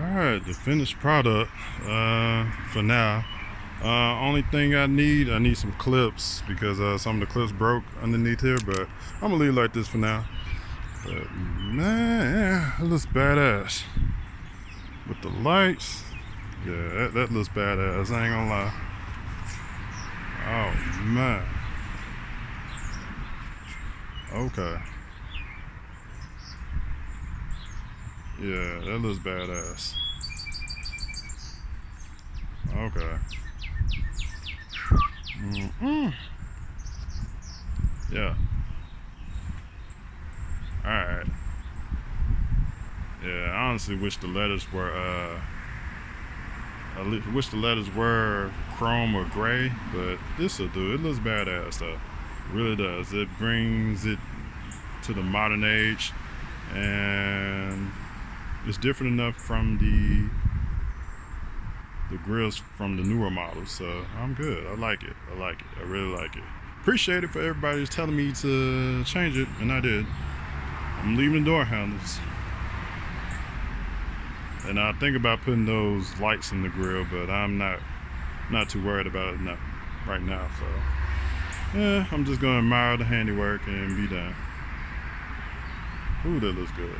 Alright, the finished product for now. Only thing I need some clips because some of the clips broke underneath here, but I'm gonna leave it like this for now. But man, it looks badass with the lights. Yeah, that looks badass. I ain't gonna lie. Oh man. Okay. Yeah, that looks badass. Okay. Yeah. Alright. Yeah, I honestly wish the letters were I wish the letters were chrome or gray, but this'll do. It looks badass though. It really does. It brings it to the modern age, and it's different enough from the grills from the newer models. So I'm good. I like it. I really like it. Appreciate it for everybody who's telling me to change it, and I did. I'm leaving the door handles. And I think about putting those lights in the grill, but I'm not too worried about it right now. So yeah, I'm just gonna admire the handiwork and be done. Ooh, that looks good.